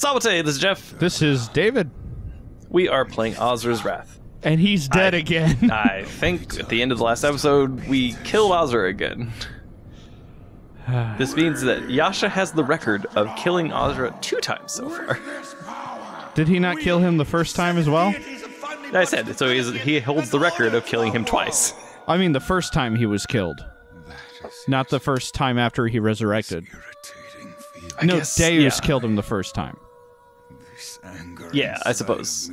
Salute, this is Jeff. This is David. We are playing Ozra's Wrath. And he's dead again. I think at the end of the last episode, we killed Ozra again. This means that Yasha has the record of killing Ozra 2 times so far. Did he not kill him the first time as well? I said, so he holds the record of killing him twice. I mean the first time he was killed. Not the first time after he resurrected. No, Deas killed him the first time. Yeah, I suppose.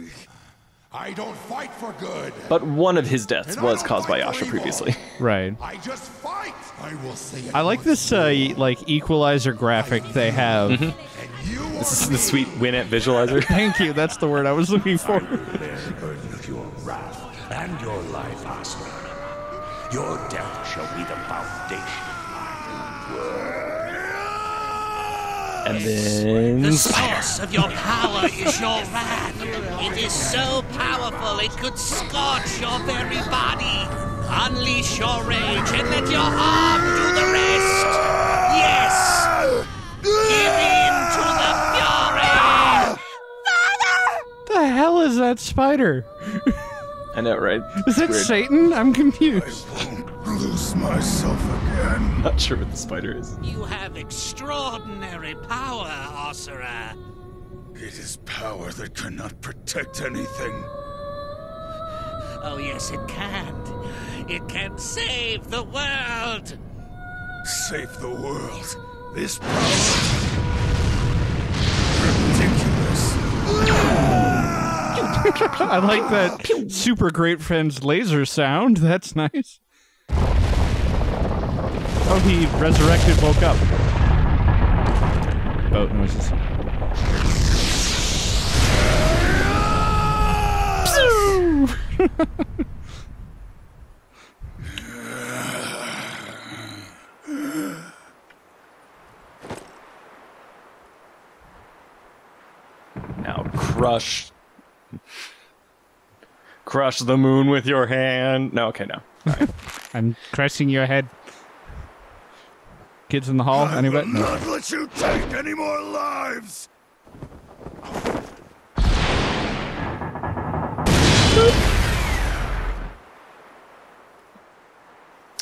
I don't fight for good. But one of his deaths was caused by Yasha previously. Right. I just fight. I will say it. I like this like equalizer graphic they have. Mm-hmm. This is the sweet Winnet visualizer. Thank you. That's the word I was looking for. Bear the burden of your wrath and your life, Asura. Your death shall be the foundation of my world. And then the source of your power is your wrath. It is so powerful it could scorch your very body. Unleash your rage and let your arm do the rest. Yes! Give in to the fury! Father! The hell is that spider? I know, right? Is that Satan? I'm confused. Lose myself again. Not sure what the spider is. You have extraordinary power, Asura. It is power that cannot protect anything. Oh, yes, it can. It can save the world. Save the world. This power. Ridiculous. I like that Super Great Friends laser sound. That's nice. Oh, he resurrected, woke up. Boat noises. Now crush the moon with your hand. No, okay, no. All right. I'm crushing your head. Kids in the hall? Anybody? I will not let you take any more lives.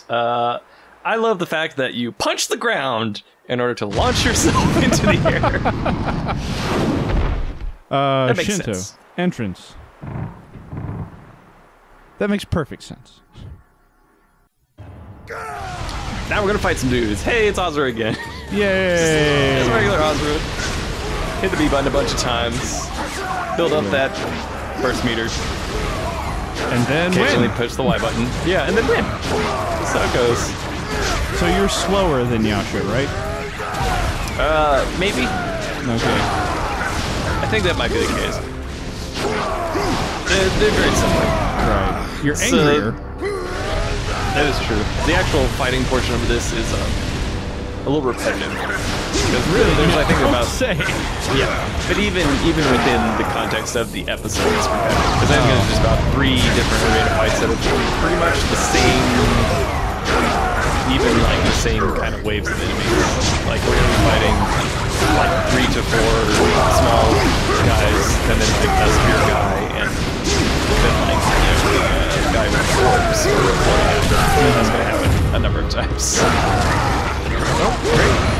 I love the fact that you punch the ground in order to launch yourself into the air. That makes Shinto. sense. Entrance. That makes perfect sense. Now we're gonna fight some dudes. Hey, it's Ozra again. Yay! It's regular Ozra. Hit the B button a bunch of times. Build up that burst meter. And then Occasionally win. push the Y button. Yeah, and then win. That's how it goes. So you're slower than Yasha, right? Maybe. Okay. I think that might be the case. They're very similar. Right. You're So- angrier. That is true. The actual fighting portion of this is a little repetitive. Because really, there's I think about yeah. But even within the context of the episode, it's repetitive. Because I think there's just about 3 different arena fights that are pretty much the same. Even like the same kind of waves of enemies. Like we're gonna be fighting like 3 to 4 small guys, and then like a spear guy, and then like a guy with orbs or whatever. That's gonna happen a number of times. Oh, great.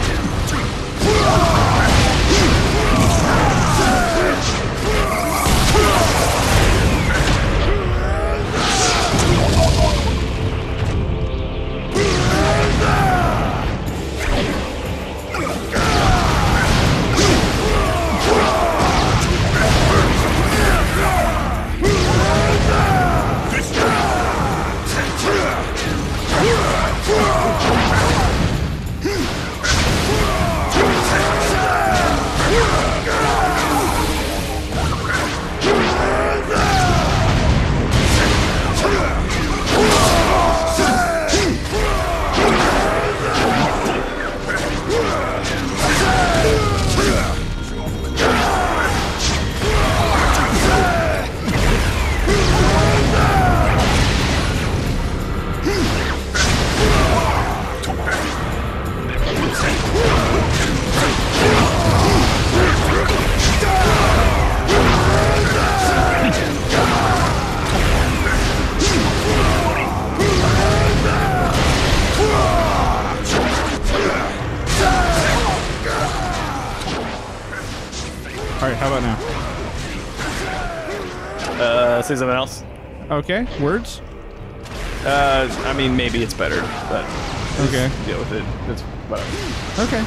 want to say something else? Okay, words? I mean, maybe it's better, but Okay. deal with it. It's whatever. Okay.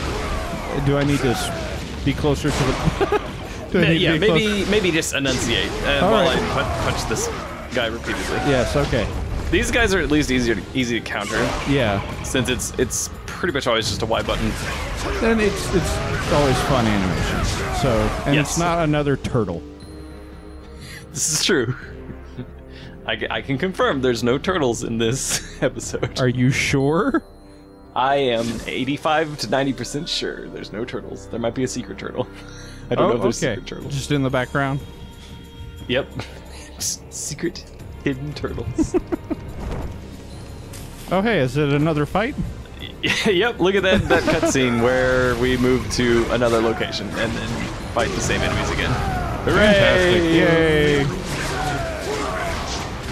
Do I need to be closer to the... Do I need to be closer? Maybe just enunciate All while right. I punch this guy repeatedly. Yes, okay. These guys are at least easy to counter, Yeah. since it's pretty much always just a Y button. And it's always fun animation. So, and Yes. it's not another turtle. This is true. I can confirm there's no turtles in this episode. Are you sure? I am 85 to 90% sure there's no turtles. There might be a secret turtle. I don't know if there's secret turtles. Just in the background? Yep. Secret hidden turtles. Oh, hey, is it another fight? Yep, look at that cutscene where we move to another location and then fight the same enemies again. Hooray! Fantastic. Yay!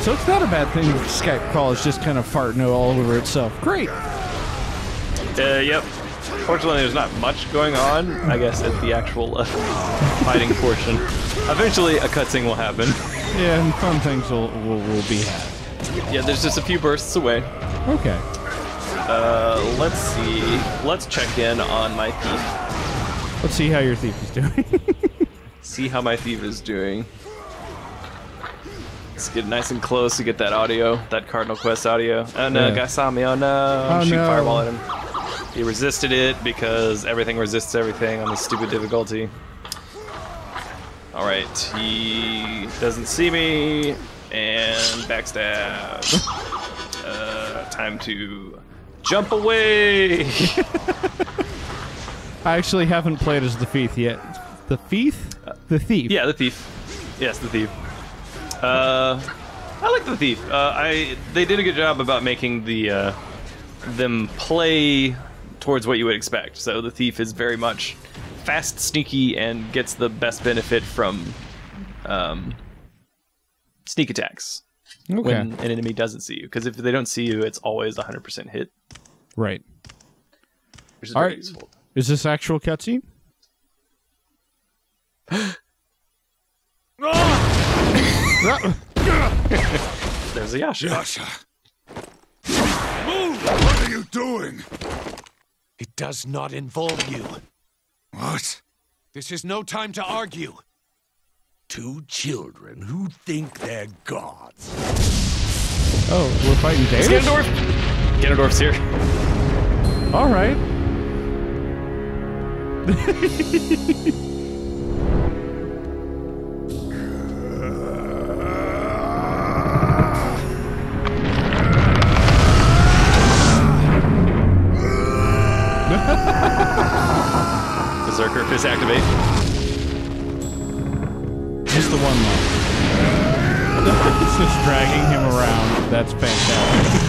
So it's not a bad thing if Skype call is just kind of farting all over itself. Great! Yep. Fortunately, there's not much going on, I guess, at the actual fighting portion. Eventually, a cutscene will happen. Yeah, and fun things will be had. Yeah, there's just a few bursts away. Okay. Let's see. Let's check in on my thief. Let's see how your thief is doing. See how my thief is doing. Let's get nice and close to get that audio, that Cardinal Quest audio. Oh no, guy saw me. Oh no. Oh, Shoot no. fireball at him. He resisted it because everything resists everything on this stupid difficulty. Alright, he doesn't see me. And backstab. Time to jump away. I actually haven't played as the thief yet. The thief? The thief. Yeah, the thief. Yes, the thief. I like the thief. They did a good job about making the them play towards what you would expect. So the thief is very much fast, sneaky, and gets the best benefit from sneak attacks. Okay. When an enemy doesn't see you, because if they don't see you, it's always 100% hit. Right. Which is All very right. useful. Is this actual cutscene? There's a Yasha. Yasha! Move! What are you doing? It does not involve you. What? This is no time to argue. Two children who think they're gods. Oh, we're fighting Deas? Ganondorf! Ganondorf's here. All right. Berserker fist activate. Just the one though. It's just dragging him around. That's fantastic.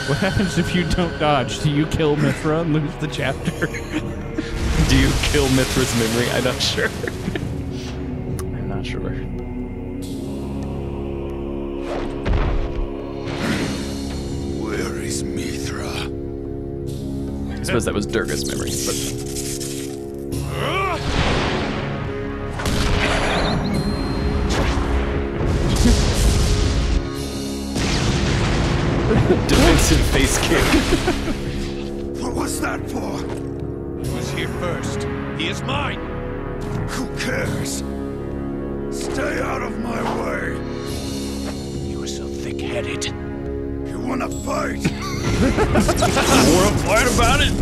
What happens if you don't dodge? Do you kill Mithra and lose the chapter? Do you kill Mithra's memory? I'm not sure. I'm not sure. Where is Mithra? I suppose that was Durga's memory, but defensive face kick. What was that for? He was here first. He is mine. Who cares? Stay out of my way. You are so thick-headed. You wanna fight? We'll fight about it.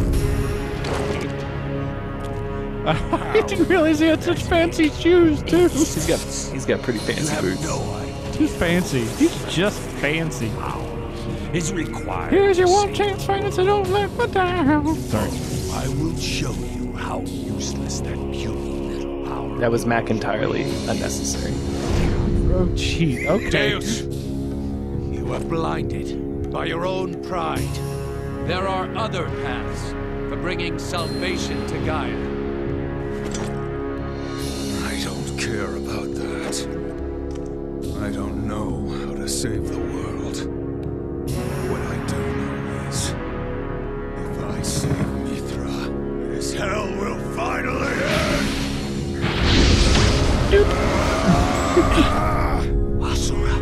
I didn't realize he had such fancy shoes too. He's got pretty fancy boots. He's fancy. He's just fancy. Is required. Here's your one chance, friends, so don't let me down. Sorry. I will show you how useless that puny little power. That was Mac entirely unnecessary. Oh, gee. Okay. Deus, you are blinded by your own pride. There are other paths for bringing salvation to Gaia. I don't care about that. I don't know how to save the world. What I do know is, if I save Mithra, this hell will finally end! Asura.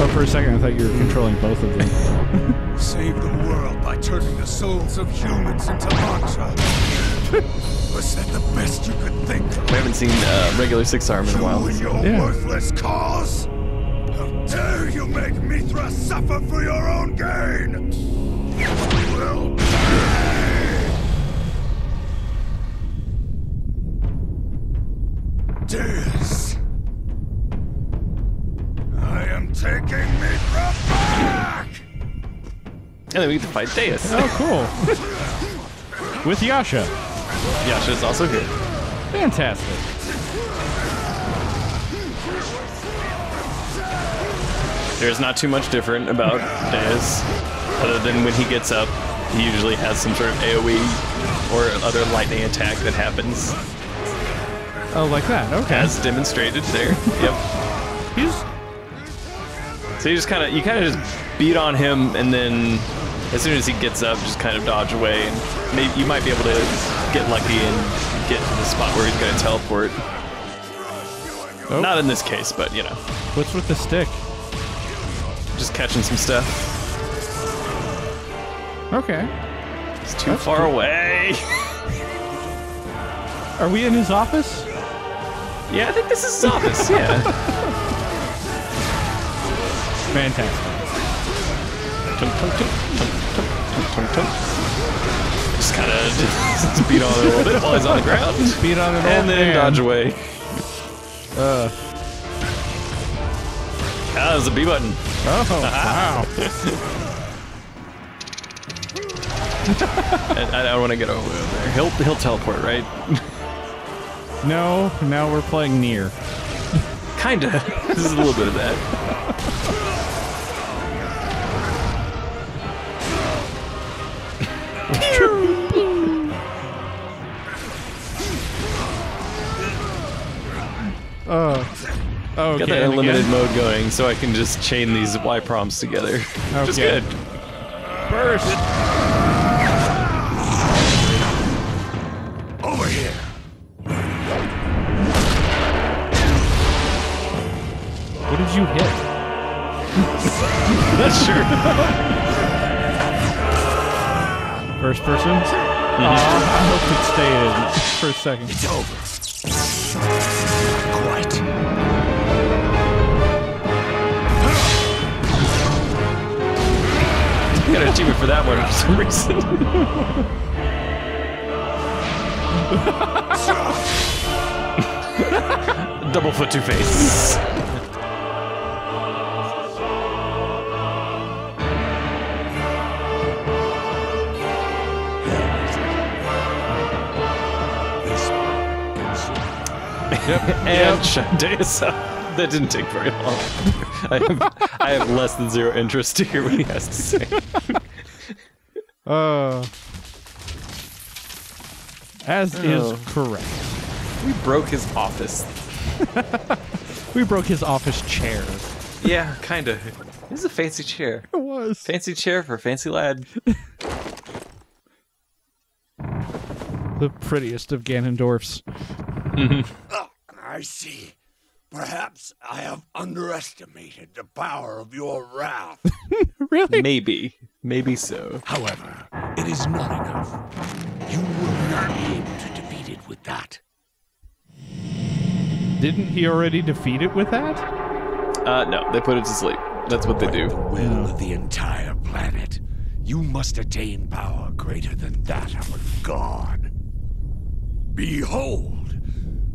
Oh, for a second, I thought you were controlling both of them. Save the world by turning the souls of humans into Ozra. Was that the best you could think of? We haven't seen regular Six Arm in a while. You and your Yeah. worthless cause? How dare you make Mithra suffer for your own gain? You will pay! Deas. I am taking Mithra back! And then we get to fight Deas. Oh, cool. With Yasha. Yasha's also here. Fantastic. There's not too much different about Deas, other than when he gets up, he usually has some sort of AoE or other lightning attack that happens, Oh, like that. Okay. as demonstrated there. Yep. He's So you kind of just beat on him, and then as soon as he gets up, just kind of dodge away, and maybe you might be able to get lucky and get to the spot where he's going to teleport. Oh. Not in this case, but you know, What's with the stick? just catching some stuff. Okay. It's too far away. Are we in his office? Yeah, I think this is his office. Yeah. Fantastic. Tum, tum, tum, tum, tum, tum, tum, tum. Just kind of beat on it a little bit while he's on the ground, Beat on it all. and then dodge away. That was a B button. Oh, wow. And I don't want to get over there. He'll teleport, right? No, now we're playing near. Kinda. This is a little bit of that. Okay. Got that and unlimited again? mode going, so I can just chain these Y prompts together. Which is Okay. good. Burst. Over here. What did you hit? That's true. First person? I hope it stayed in for a second. It's over. Quite. Got an achievement for that one for some reason. Double foot two face. And shut Deas up. That didn't take very long. I have less than zero interest to hear what he has to say. As is correct. We broke his office. We broke his office chair. Yeah, kinda. This is a fancy chair. It was. Fancy chair for a fancy lad. The prettiest of Ganondorfs. I see. Perhaps I have underestimated the power of your wrath. Really? Maybe so. However, it is not enough. You will not be able to defeat it with that. Didn't he already defeat it with that? No, they put it to sleep. That's what they do. The will of the entire planet. You must attain power greater than that of a god. Behold!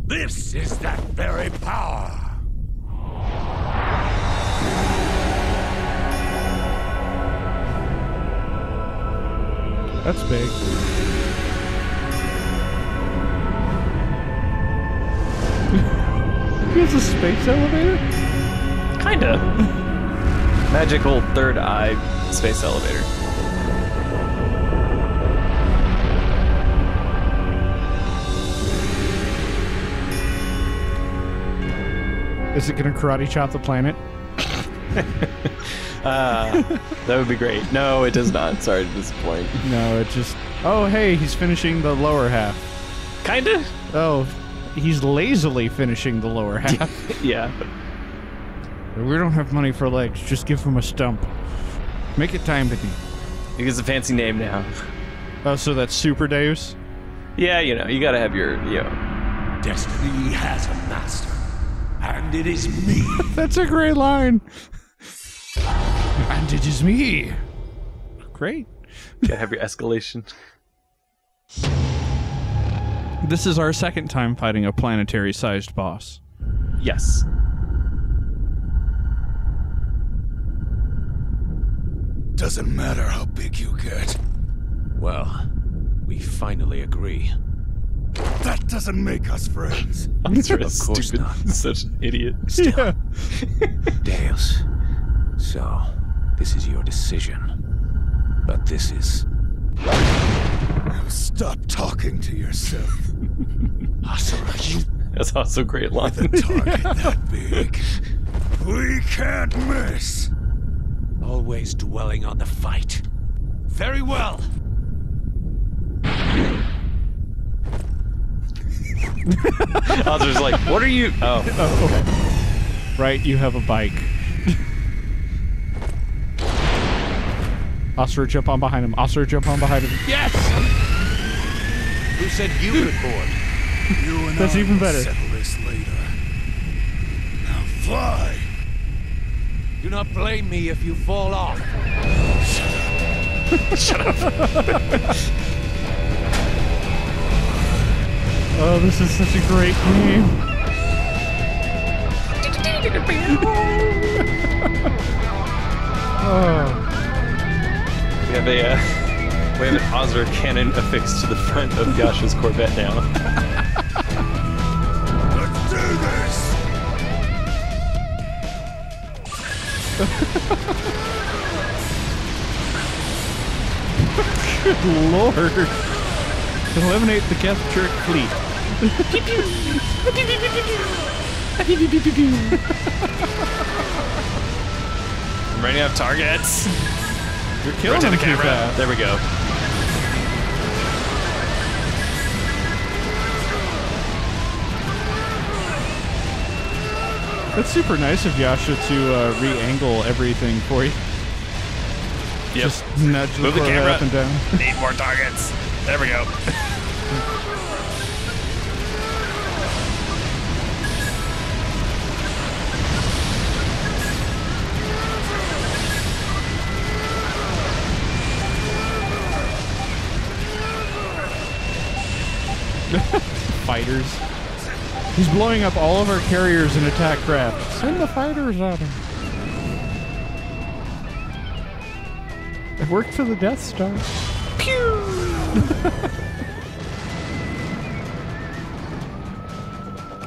This is that very power! That's big. He has a space elevator? Kinda. Magical third eye space elevator. Is it gonna karate chop the planet? That would be great. No, it does not. Sorry to disappoint. No, it just... Oh, hey, he's finishing the lower half. Kinda? Oh, he's lazily finishing the lower half. Yeah. We don't have money for legs. Just give him a stump. Make it time to be. He gets a fancy name now. Oh, so that's Super Deus? Yeah, you know, you gotta have your, Destiny has a master, and it is me. That's a great line. And it is me. Great. Gotta have your escalation. This is our second time fighting a planetary-sized boss. Yes. Doesn't matter how big you get. Well, we finally agree. That doesn't make us friends. Ozra Of is course stupid. not. Such an idiot. Yeah. Deus. So, this is your decision. But this is... Now stop talking to yourself. Asura, you... That's also a great line. With a target that big, we can't miss. always dwelling on the fight. Very well. Ozra's like, what are you? Oh, okay. Right, you have a bike. Asura, jump on behind him. Asura, jump on behind him. Yes! Who said you could board? You and That's I even will better. settle this later. Now fly. Do not blame me if you fall off. Oh, this is such a great game. Oh. we have an Ozra cannon affixed to the front of Yasha's Corvette now. Let's do this. Good lord. Eliminate the captured fleet. I'm running out of targets. You're killing Rotate them the too camera. fast. There we go. That's super nice of Yasha to re-angle everything for you. Yep. Just nudge the Move the camera camera up and down. Need more targets. There we go. Fighters. He's blowing up all of our carriers and attack craft. Send the fighters at him. It worked for the Death Star. Pew!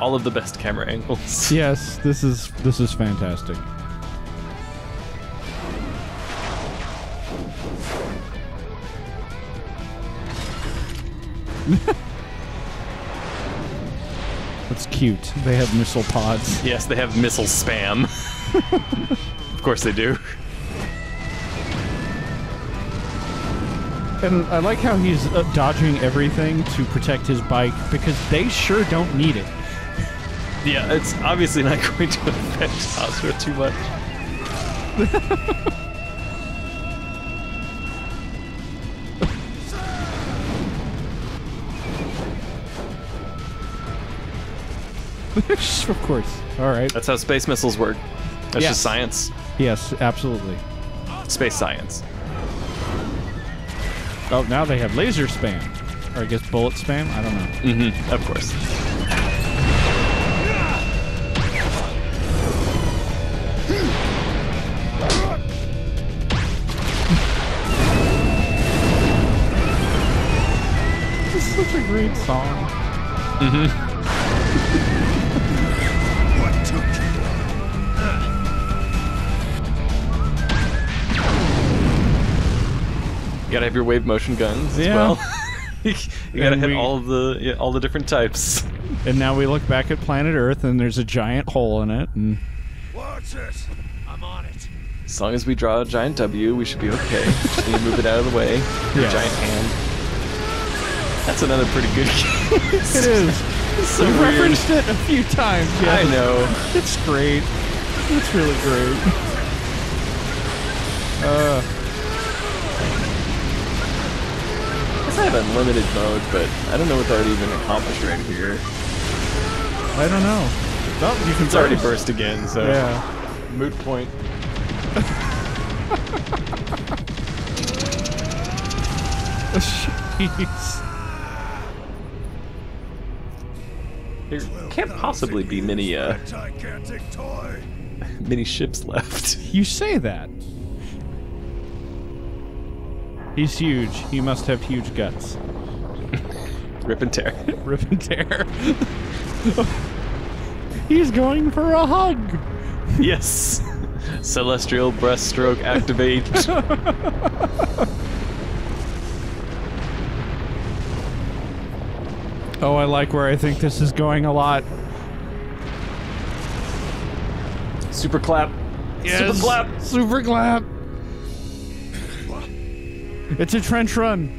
All of the best camera angles. Yes, this is fantastic. That's cute. They have missile pods. Yes, they have missile spam. Of course they do. And I like how he's dodging everything to protect his bike because they sure don't need it. Yeah, it's obviously not going to affect Ozra too much. Of course. All right. That's how space missiles work. That's Yes. just science. Yes, absolutely. Space science. Oh, now they have laser spam. Or I guess bullet spam? I don't know. Mm-hmm. Of course. This is such a great song. Mm-hmm. What took you? You gotta have your wave motion guns as Yeah. well. you gotta And hit we- all the different types. And now we look back at planet Earth and there's a giant hole in it. And Watch it. I'm on it. As long as we draw a giant W, we should be okay. Just need to move it out of the way. Your Yes. giant hand. That's another pretty good case. it is. It's so We weird. referenced it a few times. Yeah. I know. It's great. That's really great. I guess I have unlimited mode, but I don't know what that would even accomplish right here. I don't know. Oh, you can It's already burst again, so Yeah. moot point. Jeez. There can't possibly be many Gigantic toy. many ships left. You say that. He's huge. He must have huge guts. Rip and tear. Rip and tear. He's going for a hug. Yes. Celestial breaststroke activate. Oh, I like where I think this is going a lot. Super clap. Yes. Super clap. Super clap. It's a trench run.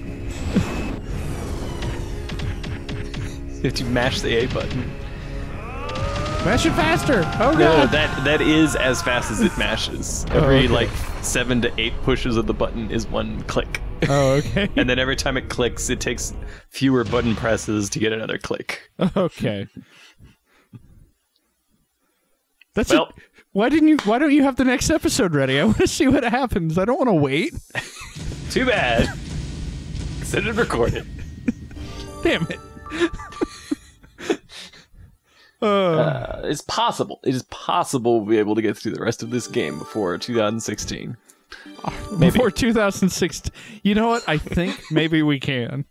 If you mash the A button. Mash it faster. Oh god. No, that is as fast as it mashes. Every okay. like 7 to 8 pushes of the button is one click. Oh, okay. And then every time it clicks, it takes fewer button presses to get another click. Okay. That's Well, why don't you have the next episode ready? I want to see what happens. I don't want to wait. too bad. Set it and record it. Damn it. It's possible. It is possible we'll be able to get through the rest of this game before 2016. Maybe. Before 2016. You know what? I think maybe we can.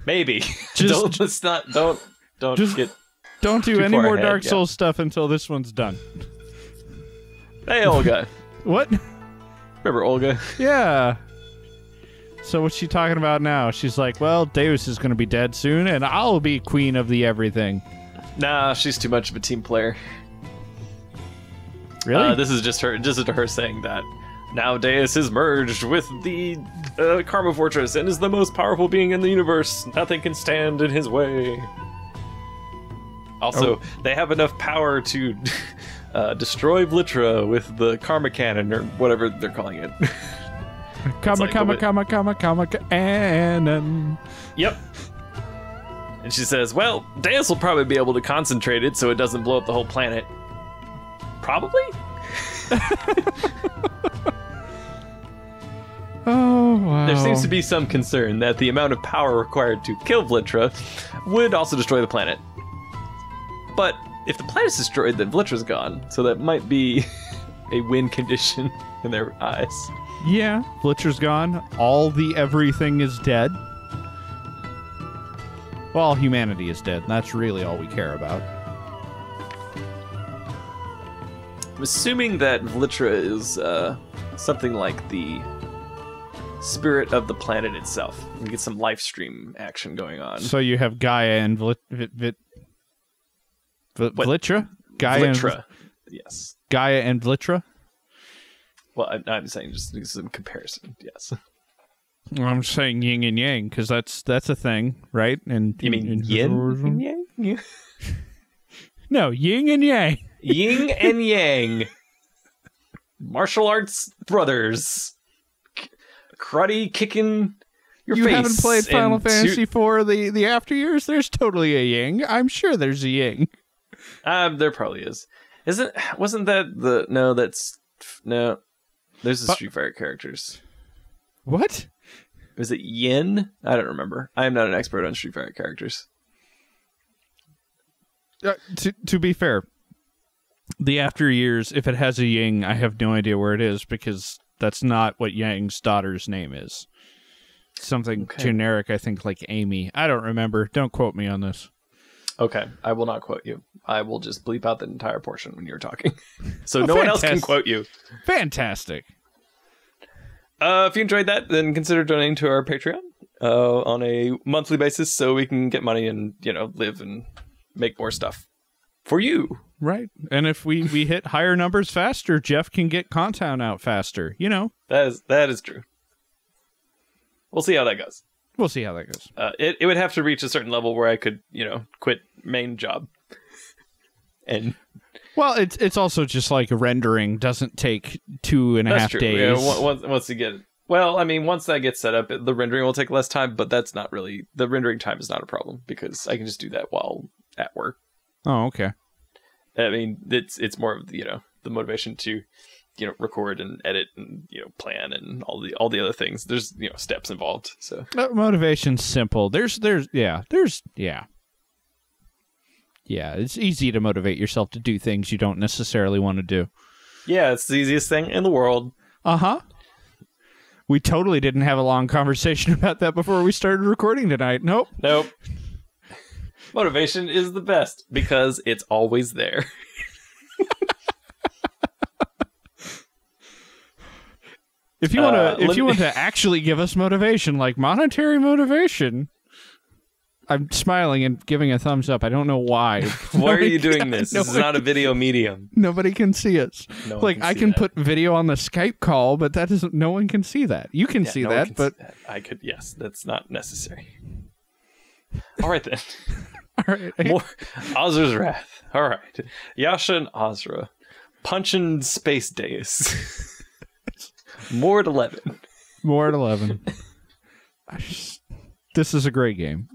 Maybe. Just- don't get. Don't do Too any far more ahead, Dark yeah. Souls stuff until this one's done. Hey, Olga. What? Remember Olga? Yeah. So what's she talking about now? She's like, well, Deus is going to be dead soon, and I'll be queen of the everything. Nah, she's too much of a team player. Really? This is just her saying that now Deus is merged with the Karma Fortress and is the most powerful being in the universe. Nothing can stand in his way. Also, they have enough power to destroy Vlitra with the Karma Cannon or whatever they're calling it. Cannon. Yep. And she says, well, Deus will probably be able to concentrate it so it doesn't blow up the whole planet. Probably? Oh, wow. There seems to be some concern that the amount of power required to kill Vlitra would also destroy the planet. But if the planet's destroyed, then Vlitra's gone, so that might be a win condition in their eyes. Yeah, Fletcher's gone. All the everything is dead. Well, humanity is dead. That's really all we care about. I'm assuming that Vlitra is something like the spirit of the planet itself. We get some live stream action going on. So you have Gaia and Vlitra? Gaia Vlitra. Yes. Gaia and Vlitra? Well, I'm saying just some comparison. Yes. Well, I'm saying yin and yang because that's a thing, right? And You mean yin and yang? Yeah. No, yin and yang. Yin and yang. Martial arts brothers. Karate kicking your You face. haven't played Final and Fantasy IV the after years? There's totally a yin. I'm sure there's a yin. There probably is. Wasn't that the... No. There's the Street Fighter characters. What? Was it yin? I don't remember. I am not an expert on Street Fighter characters. To be fair, the after years, if it has a Yang, I have no idea where it is because that's not what Yang's daughter's name is. Something generic, I think, like Amy. I don't remember. Don't quote me on this. Okay, I will not quote you. I will just bleep out the entire portion when you're talking. So no one else can quote you. Fantastic. If you enjoyed that, then consider donating to our Patreon on a monthly basis so we can get money and, live and make more stuff for you. Right. And if we hit higher numbers faster, Jeff can get content out faster. That is true. We'll see how that goes. We'll see how that goes. It would have to reach a certain level where I could, quit main job and Well, it's also just like rendering doesn't take 2.5 true. days. Yeah, once you get it. Well, I mean, once that gets set up, the rendering will take less time, but that's not really... The rendering time is not a problem, because I can just do that while at work. Oh, okay. I mean, it's more of, the motivation to, record and edit and, plan and all the other things. There's, steps involved, so... Motivation's simple. Yeah, it's easy to motivate yourself to do things you don't necessarily want to do. Yeah, it's the easiest thing in the world. Uh-huh. We totally didn't have a long conversation about that before we started recording tonight. Nope. Motivation is the best because it's always there. If you want to actually give us motivation, like monetary motivation, I'm smiling and giving a thumbs up. I don't know why. Why are you doing this? This is not a video medium. Nobody can see us. I can put video on the Skype call, but that isn't. No one can see that. You can see that, but I could. Yes, that's not necessary. All right then. All right. More Ozra's Wrath. All right. Yasha and Ozra punching space Deas. More at 11. More at 11. This is a great game.